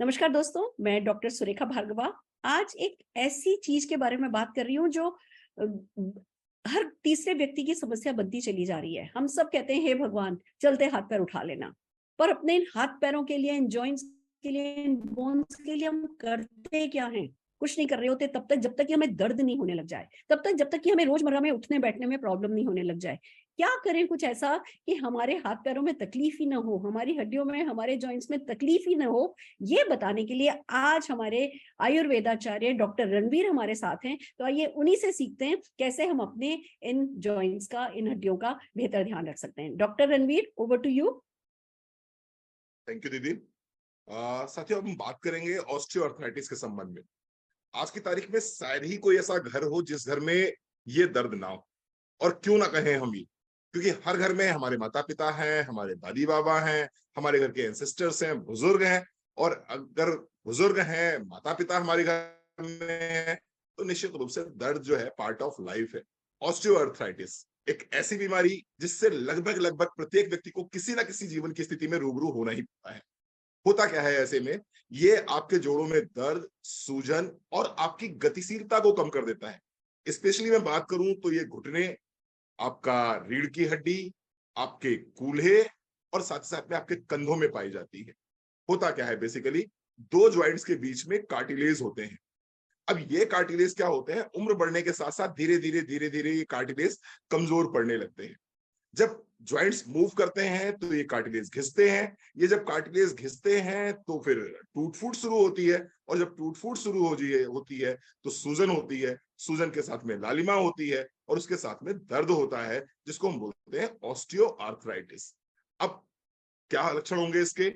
नमस्कार दोस्तों, मैं डॉक्टर सुरेखा भार्गवा। आज एक ऐसी चीज के बारे में बात कर रही हूँ जो अ, हर तीसरे व्यक्ति की समस्या बनती चली जा रही है। हम सब कहते हैं हे भगवान, चलते हाथ पैर उठा लेना। पर अपने इन हाथ पैरों के लिए, इन जॉइंट्स के लिए, इन बोन्स के लिए हम करते क्या हैं? कुछ नहीं कर रहे होते तब तक जब तक कि हमें दर्द नहीं होने लग जाए। तब तक जब तक कि हमें रोजमर्रा में उठने बैठने में प्रॉब्लम नहीं होने लग जाए। क्या करें कुछ ऐसा कि हमारे हाथ पैरों में तकलीफ ही ना हो, हमारी हड्डियों में, हमारे जॉइंट्स में तकलीफ ही ना हो। ये बताने के लिए आज हमारे आयुर्वेदाचार्य डॉक्टर रणवीर हमारे साथ हैं। तो आइए उन्हीं से सीखते हैं कैसे हम अपने इन जॉइंट्स का, इन हड्डियों का बेहतर ध्यान रख सकते हैं। Doctor Ranveer, over to you. Thank you दीदी। साथियों, हम बात करेंगे ऑस्टियोआर्थराइटिस के संबंध में। आज की तारीख में शायद ही कोई ऐसा घर हो जिस घर में ये दर्द ना हो। और क्यों ना कहें हम ये, क्योंकि हर घर में हमारे माता पिता हैं, हमारे दादी बाबा हैं, हमारे घर के एंसेस्टर्स हैं, बुजुर्ग हैं। और अगर बुजुर्ग हैं, माता पिता हमारे घर में हैं, तो निश्चित रूप से दर्द जो है पार्ट ऑफ लाइफ है। ऑस्टियोआर्थराइटिस एक ऐसी बीमारी जिससे लगभग लगभग प्रत्येक व्यक्ति को किसी ना किसी जीवन की स्थिति में रूबरू होना ही पड़ता है। होता क्या है ऐसे में, ये आपके जोड़ों में दर्द, सूजन और आपकी गतिशीलता को कम कर देता है। स्पेशली मैं बात करूं तो ये घुटने, आपका रीढ़ की हड्डी, आपके कूल्हे और साथ ही साथ में आपके कंधों में पाई जाती है। होता क्या है बेसिकली, दो जॉइंट्स के बीच में कार्टिलेज होते हैं। अब ये कार्टिलेज क्या होते हैं, उम्र बढ़ने के साथ साथ धीरे धीरे ये कार्टिलेज कमजोर पड़ने लगते हैं। जब जॉइंट्स मूव करते हैं तो ये कार्टिलेज घिसते हैं। ये जब कार्टिलेज घिसते हैं तो फिर टूट फूट शुरू होती है। और जब टूट फूट शुरू होती है तो सूजन होती है। सूजन के साथ में लालिमा होती है और उसके साथ में दर्द होता है, जिसको हम बोलते हैं ऑस्टियोआर्थराइटिस। अब क्या लक्षण होंगे इसके?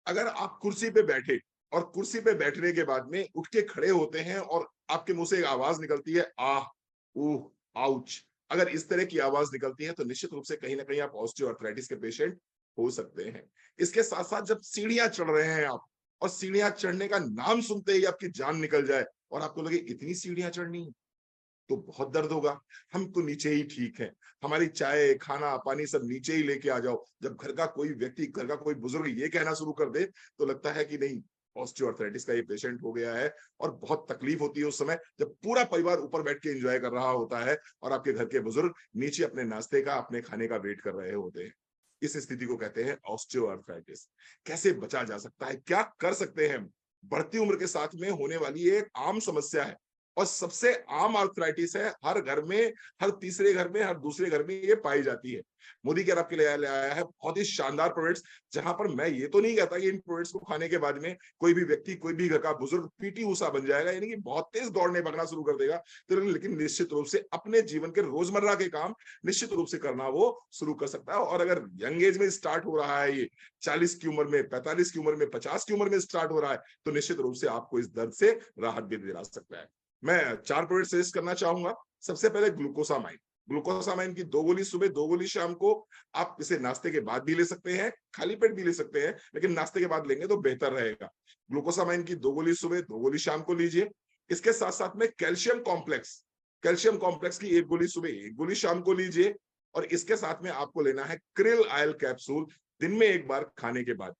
अगर आप कुर्सी पे बैठे और कुर्सी पे बैठने के बाद में उठ के खड़े होते हैं और आपके मुंह से एक आवाज निकलती है, आह, ऊह, आउच। अगर इस तरह की आवाज निकलती है तो निश्चित रूप से कहीं ना कहीं आप ऑस्टियोआर्थराइटिस के पेशेंट हो सकते हैं। इसके साथ साथ जब सीढ़ियां चढ़ रहे हैं आप, और सीढ़ियां चढ़ने का नाम सुनते ही आपकी जान निकल जाए और आपको लगे इतनी सीढ़ियां चढ़नी है, तो बहुत दर्द होगा। हम तो नीचे ही ठीक है, हमारी चाय, खाना, पानी सब नीचे ही लेके आ जाओ। जब घर का कोई व्यक्ति, घर का कोई बुजुर्ग ये कहना शुरू कर दे तो लगता है कि नहीं, ऑस्टियोआर्थराइटिस का ये पेशेंट हो गया है। और बहुत तकलीफ होती है उस समय जब पूरा परिवार ऊपर बैठ के एंजॉय कर रहा होता है और आपके घर के बुजुर्ग नीचे अपने नाश्ते का, अपने खाने का वेट कर रहे होते हैं। इस स्थिति को कहते हैं ऑस्टियोआर्थराइटिस। कैसे बचा जा सकता है, क्या कर सकते हैं हम? बढ़ती उम्र के साथ में होने वाली ये एक आम समस्या है और सबसे आम आर्थराइटिस है। हर घर में, हर तीसरे घर में, हर दूसरे घर में ये पाई जाती है। मोदी केयर आपके लिए ले आया है बहुत ही शानदार प्रोडक्ट्स, जहां पर मैं ये तो नहीं कहता कि इन प्रोडक्ट्स को खाने के बाद में कोई भी व्यक्ति, कोई भी घर का बुजुर्ग पीटी ऊषा बन जाएगा, यानी कि बहुत तेज दौड़ने भागना शुरू कर देगा। तो लेकिन निश्चित रूप से अपने जीवन के रोजमर्रा के काम निश्चित रूप से करना वो शुरू कर सकता है। और अगर यंग एज में स्टार्ट हो रहा है, ये 40 की उम्र में, 45 की उम्र में, 50 की उम्र में स्टार्ट हो रहा है, तो निश्चित रूप से आपको इस दर्द से राहत भी दिला सकता है। मैं 4 प्रोडक्ट सजेस्ट करना चाहूंगा। सबसे पहले ग्लूकोसामाइन। ग्लूकोसामाइन की 2 गोली सुबह, 2 गोली शाम को। आप इसे नाश्ते के बाद भी ले सकते हैं, खाली पेट भी ले सकते हैं, लेकिन नाश्ते के बाद लेंगे तो बेहतर रहेगा। ग्लूकोसामाइन की 2 गोली सुबह, 2 गोली शाम को लीजिए। इसके साथ साथ में कैल्शियम कॉम्प्लेक्स, कैल्शियम कॉम्प्लेक्स की 1 गोली सुबह, 1 गोली शाम को लीजिए। और इसके साथ में आपको लेना है क्रिल आयल कैप्सूल, दिन में 1 बार खाने के बाद।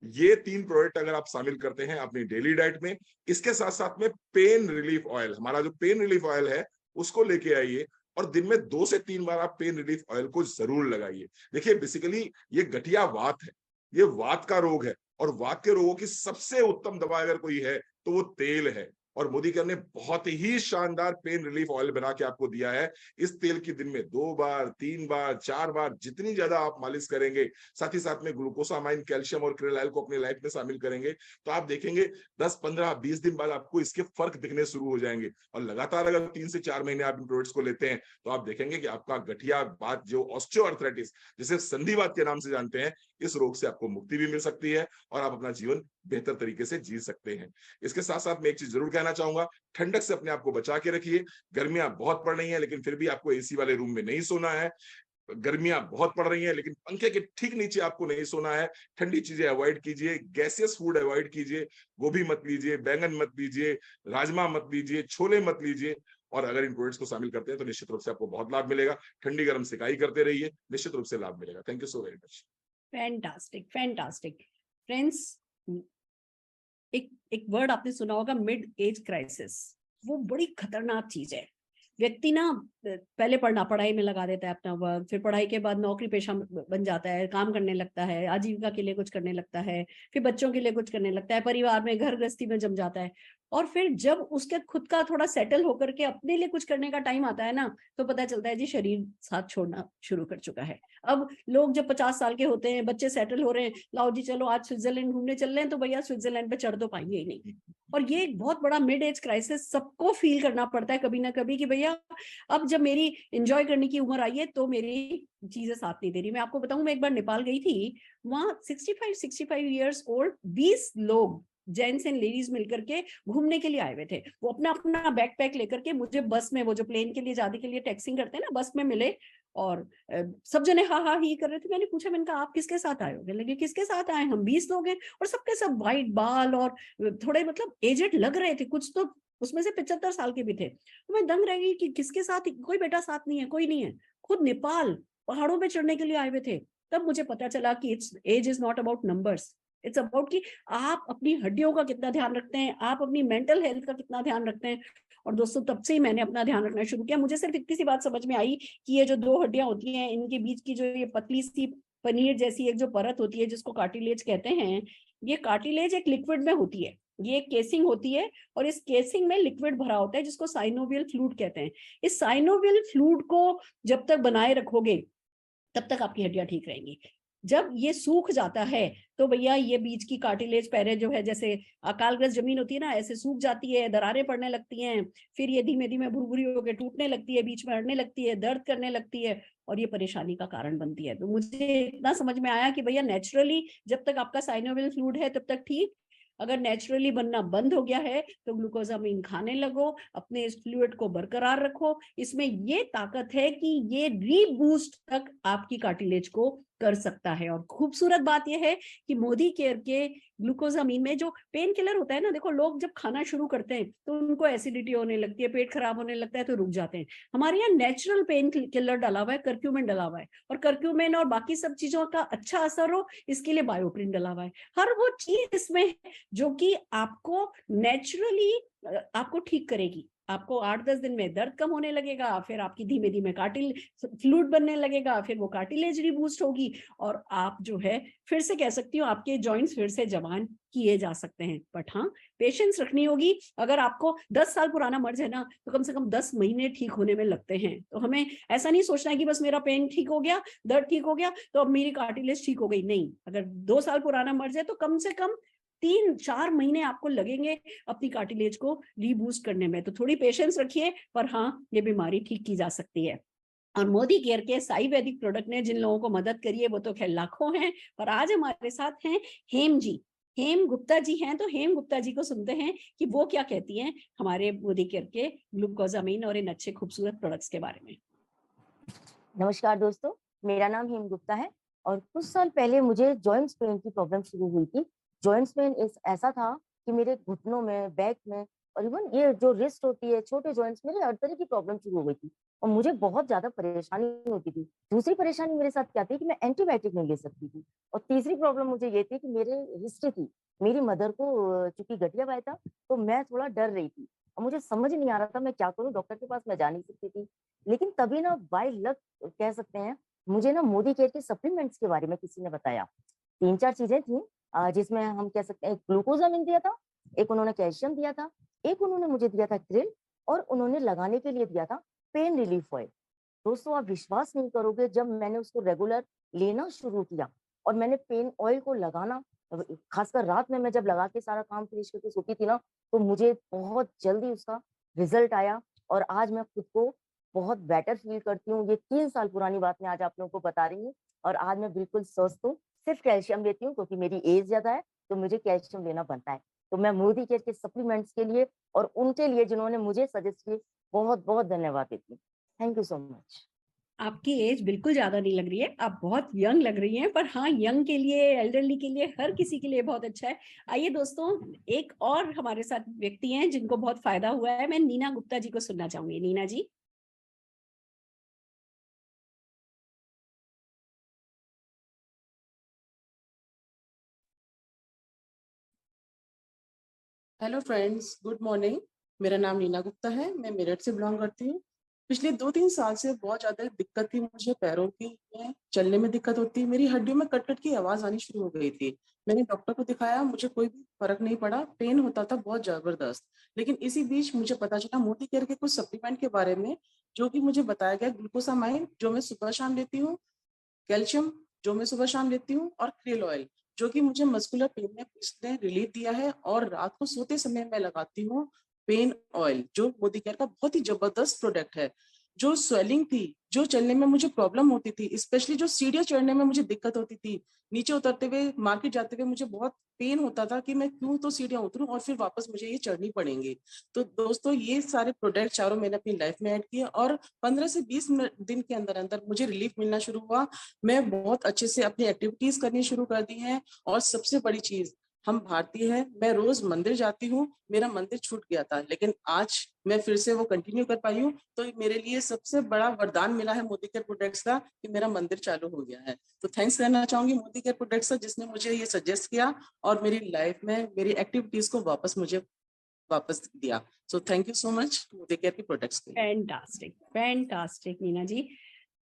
ये 3 प्रोडक्ट अगर आप शामिल करते हैं अपनी डेली डाइट में, इसके साथ साथ में पेन रिलीफ ऑयल, हमारा जो पेन रिलीफ ऑयल है उसको लेके आइए। और दिन में 2 से 3 बार आप पेन रिलीफ ऑयल को जरूर लगाइए। देखिए बेसिकली ये गठिया वात है, ये वात का रोग है। और वात के रोगों की सबसे उत्तम दवा अगर कोई है तो वो तेल है। और मोदी केयर ने बहुत ही शानदार पेन रिलीफ ऑयल बना के आपको दिया है। इस तेल की दिन में 2 बार, 3 बार, 4 बार, जितनी ज्यादा आप मालिश करेंगे, साथ ही साथ में ग्लूकोसामाइन, कैल्शियम और क्रिल ऑयल को अपनी लाइफ में शामिल करेंगे, तो आप देखेंगे 10, 15, 20 दिन बाद आपको इसके फर्क दिखने शुरू हो जाएंगे। और लगातार अगर 3 से 4 महीने आप इन प्रोडक्ट्स को लेते हैं तो आप देखेंगे कि आपका गठिया बात, जो ऑस्टियोआर्थराइटिस, जिसे संधिवात के नाम से जानते हैं, इस रोग से आपको मुक्ति भी मिल सकती है और आप अपना जीवन बेहतर तरीके से जी सकते हैं। इसके साथ साथ मैं एक चीज जरूर कहना चाहूंगा, ठंडक से अपने आप को बचा के रखिए। गर्मियां बहुत पड़ रही हैं लेकिन फिर भी आपको एसी वाले रूम में नहीं सोना है। गर्मियां बहुत पड़ रही हैं लेकिन पंखे के ठीक नीचे आपको नहीं सोना है। ठंडी चीजें अवॉइड कीजिए, गैसियस फूड अवॉइड कीजिए। गोभी मत लीजिए, बैंगन मत लीजिए, राजमा मत लीजिए, छोले मत लीजिए। और अगर इन प्रोडक्ट्स को शामिल करते हैं तो निश्चित रूप से आपको बहुत लाभ मिलेगा। ठंडी गर्म सिकाई करते रहिए, निश्चित रूप से लाभ मिलेगा। Thank you so very much. Fantastic, fantastic. Friends, एक एक वर्ड आपने सुना होगा, मिड एज क्राइसिस। वो बड़ी खतरनाक चीज है। व्यक्ति ना पहले पढ़ाई में लगा देता है अपना वक्त, फिर पढ़ाई के बाद नौकरी पेशा बन जाता है, काम करने लगता है, आजीविका के लिए कुछ करने लगता है, फिर बच्चों के लिए कुछ करने लगता है, परिवार में घर गृहस्थी में जम जाता है। और फिर जब उसके खुद का थोड़ा सेटल होकर के अपने लिए कुछ करने का टाइम आता है ना, तो पता चलता है जी शरीर साथ छोड़ना शुरू कर चुका है। अब लोग जब 50 साल के होते हैं, बच्चे सेटल हो रहे हैं, लाओ जी चलो आज स्विट्जरलैंड घूमने चल रहे हैं, तो भैया स्विट्जरलैंड पे चढ़ तो पाएंगे ही नहीं। और ये एक बहुत बड़ा मिड एज क्राइसिस सबको फील करना पड़ता है कभी ना कभी, कि भैया अब जब मेरी एंजॉय करने की उम्र आई है तो मेरी चीजें साथ नहीं दे रही। मैं आपको बताऊं, मैं एक बार नेपाल गई थी, वहां 65 ईयर्स ओल्ड 20 लोग जेंट्स एंड लेडीज मिलकर के घूमने के लिए आए हुए थे। वो अपना अपना बैकपैक लेकर के मुझे बस में, वो जो प्लेन के लिए जाने के लिए टैक्सिंग करते हैं ना, बस में मिले। और सब जने हा हा ही कर रहे थे। मैंने पूछा, मैंने कहा आप किसके साथ आए हो? कहने लगे किसके साथ आए, हम 20 लोग हैं। और सबके सब वाइट बाल और थोड़े मतलब एजेड लग रहे थे, कुछ तो उसमें से 75 साल के भी थे। तो मैं दंग रह गई कि किसके साथ, कोई बेटा साथ नहीं है, कोई नहीं है। खुद नेपाल पहाड़ों पे चढ़ने के लिए आए हुए थे। तब मुझे पता चला कि it's age is not about numbers, it's about कि आप अपनी हड्डियों का कितना ध्यान रखते हैं, आप अपनी मेंटल हेल्थ का कितना ध्यान रखते हैं। और दोस्तों तब से ही मैंने अपना ध्यान रखना शुरू किया। मुझे सिर्फ इतनी सी बात समझ में आई कि ये जो दो हड्डियां होती हैं, इनके बीच की जो ये पतली सी पनीर जैसी एक जो परत होती है, जिसको कार्टिलेज कहते हैं, ये कार्टिलेज एक लिक्विड में होती है। ये एक केसिंग होती है, और इस केसिंग में लिक्विड भरा होता है जिसको साइनोवियल फ्लूइड कहते हैं। इस साइनोवियल फ्लूइड को जब तक बनाए रखोगे तब तक आपकी हड्डियां ठीक रहेंगी। जब ये सूख जाता है तो भैया ये बीच की कार्टिलेज पैरे जो है, जैसे अकालग्रस्त जमीन होती है ना, ऐसे सूख जाती है, दरारें पड़ने लगती हैं। फिर ये धीमे धीमे भुरभुरी होकर टूटने लगती है, बीच में अड़ने लगती है, दर्द करने लगती है, और ये परेशानी का कारण बनती है। तो मुझे इतना समझ में आया कि भैया नेचुरली जब तक आपका साइनोवियल फ्लूइड है तब तक ठीक, अगर नेचुरली बनना बंद हो गया है तो ग्लूकोजामिन खाने लगो, अपने इस फ्लूइड को बरकरार रखो। इसमें ये ताकत है कि ये रीबूस्ट तक आपकी कार्टिलेज को कर सकता है। और खूबसूरत बात यह है कि मोदी केयर के ग्लूकोजामिन में जो पेन किलर होता है ना, देखो लोग जब खाना शुरू करते हैं तो उनको एसिडिटी होने लगती है, पेट खराब होने लगता है, तो रुक जाते हैं। हमारे यहाँ नेचुरल पेन किलर डला हुआ है, कर्क्यूमिन डला हुआ है, और कर्क्यूमिन और बाकी सब चीजों का अच्छा असर हो इसके लिए बायोप्रिन डला हुआ है। हर वो चीज इसमें है जो कि आपको नेचुरली आपको ठीक करेगी। आपको 8-10 दिन में दर्द कम होने लगेगा, फिर आपकी धीमे धीमे फ्लूइड बनने लगेगा, फिर वो कार्टिलेज रीबूस्ट होगी, और आप जो है फिर से कह सकती हूँ आपके जॉइंट्स फिर से जवान किए जा सकते हैं। बट हाँ, पेशेंस रखनी होगी। अगर आपको 10 साल पुराना मर्ज है ना, तो कम से कम 10 महीने ठीक होने में लगते हैं। तो हमें ऐसा नहीं सोचना है कि बस मेरा पेन ठीक हो गया, दर्द ठीक हो गया, तो अब मेरी कार्टिलेज ठीक हो गई। नहीं, अगर 2 साल पुराना मर्ज है तो कम से कम 3-4 महीने आपको लगेंगे अपनी कार्टिलेज को रीबूस्ट करने में। तो थोड़ी पेशेंस रखिए, पर हाँ, ये बीमारी ठीक की जा सकती है। और मोदी केयर के साई वैदिक प्रोडक्ट ने जिन लोगों को मदद करी है वो तो खैर लाखों हैं। और आज हमारे साथ हैं हेम जी, हेम गुप्ता जी हैं। तो हेम गुप्ता जी को सुनते हैं कि वो क्या कहती हैं हमारे मोदी केयर के ग्लूकोजामिन और इन अच्छे खूबसूरत प्रोडक्ट्स के बारे में। नमस्कार दोस्तों, मेरा नाम हेम गुप्ता है और कुछ साल पहले मुझे जॉइंट्स पेन की प्रॉब्लम शुरू हुई थी। जॉइंट्स पेन ऐसा था कि मेरे घुटनों में, बैक में और इवन ये जो रिस्ट होती है, छोटे जॉइंट्स, मेरे हर तरह की प्रॉब्लम शुरू हो गई थी और मुझे बहुत ज्यादा परेशानी होती थी। दूसरी परेशानी मेरे साथ क्या थी कि मैं एंटीबायोटिक नहीं ले सकती थी, और तीसरी प्रॉब्लम मुझे ये थी कि मेरे हिस्ट्री थी, मेरी मदर को चूंकि गठिया पाया था, तो मैं थोड़ा डर रही थी और मुझे समझ नहीं आ रहा था मैं क्या करूं। डॉक्टर के पास मैं जा नहीं सकती थी। लेकिन तभी ना बाय लक कह सकते हैं, मुझे ना मोदी केयर के सप्लीमेंट्स के बारे में किसी ने बताया। 3-4 चीजें थी जिसमें हम कह सकते हैं, ग्लूकोजामिन दिया था, एक उन्होंने कैल्शियम दिया था, एक उन्होंने मुझे दिया था क्रिल, और उन्होंने लगाने के लिए दिया था पेन रिलीफ ऑयल। दोस्तों, आप विश्वास नहीं करोगे, जब मैंने उसको रेगुलर लेना शुरू किया और मैंने पेन ऑयल को लगाना, खासकर रात में मैं जब लगा के सारा काम फिनिश करके सोती थी ना, तो मुझे बहुत जल्दी उसका रिजल्ट आया और आज मैं खुद को बहुत बेटर फील करती हूँ। ये 3 साल पुरानी बात मैं आज आप लोगों को बता रही हूँ और आज मैं बिल्कुल स्वस्थ हूँ। सिर्फ कैल्शियम लेती हूँ क्योंकि मेरी एज ज्यादा है, तो मुझे कैल्शियम लेना बनता है। तो मैं मोदी केयर के सप्लीमेंट्स के लिए और उनके लिए जिन्होंने मुझे सजेस्ट किए, बहुत बहुत धन्यवाद देती हूँ। Thank you so much. आपकी एज बिल्कुल ज्यादा नहीं लग रही है, आप बहुत यंग लग रही हैं। पर हाँ, यंग के लिए, एल्डरली के लिए, हर किसी के लिए बहुत अच्छा है। आइए दोस्तों, एक और हमारे साथ व्यक्ति हैं जिनको बहुत फायदा हुआ है। मैं नीना गुप्ता जी को सुनना चाहूंगी। Neena ji. Hello friends, good morning. मेरा नाम नीना गुप्ता है, मैं मेरठ से बिलोंग करती हूँ। पिछले 2-3 साल से बहुत ज़्यादा दिक्कत थी मुझे, पैरों की में चलने में दिक्कत होती, मेरी हड्डियों में कट-कट की आवाज़ आनी शुरू हो गई थी। मैंने डॉक्टर को दिखाया, मुझे कोई भी फ़र्क नहीं पड़ा, पेन होता था बहुत ज़बरदस्त। लेकिन इसी बीच मुझे पता चला मोदी केयर के कुछ सप्लीमेंट के बारे में, जो कि मुझे बताया गया ग्लूकोसामाइन, जो मैं सुबह-शाम लेती हूँ, कैल्शियम जो मैं सुबह-शाम लेती हूँ, और krill ऑयल जो कि मुझे मस्कुलर पेन में इसने रिलीफ दिया है, और रात को सोते समय मैं लगाती हूँ पेन ऑयल, जो मोदी केयर का बहुत ही जबरदस्त प्रोडक्ट है। जो स्वेलिंग थी, जो चलने में मुझे प्रॉब्लम होती थी, स्पेशली जो सीढ़ियाँ चढ़ने में मुझे दिक्कत होती थी, नीचे उतरते हुए, मार्केट जाते हुए मुझे बहुत पेन होता था कि मैं क्यों तो सीढ़ियाँ उतरूँ और फिर वापस मुझे ये चढ़नी पड़ेंगी। तो दोस्तों, ये सारे प्रोडक्ट चारों मैंने अपनी लाइफ में ऐड किए, और 15 से 20 दिन के अंदर-अंदर मुझे रिलीफ मिलना शुरू हुआ। मैं बहुत अच्छे से अपनी एक्टिविटीज करनी शुरू कर दी हैं, और सबसे बड़ी चीज, हम भारतीय हैं, मैं रोज मंदिर जाती हूँ, मेरा मंदिर छूट गया था, लेकिन आज मैं फिर से वो कंटिन्यू कर पाई हूँ। तो मेरे लिए सबसे बड़ा वरदान मिला है मोदी केयर प्रोडक्ट्स का, कि मेरा मंदिर चालू हो गया है। तो थैंक्स करना चाहूंगी मोदी केयर प्रोडक्ट्स का, जिसने मुझे ये सजेस्ट किया और मेरी लाइफ में मेरी एक्टिविटीज को मुझे वापस दिया। So thank you so much Modi care के प्रोडक्ट्स के लिए। फैंटास्टिक, फैंटास्टिक नीना जी।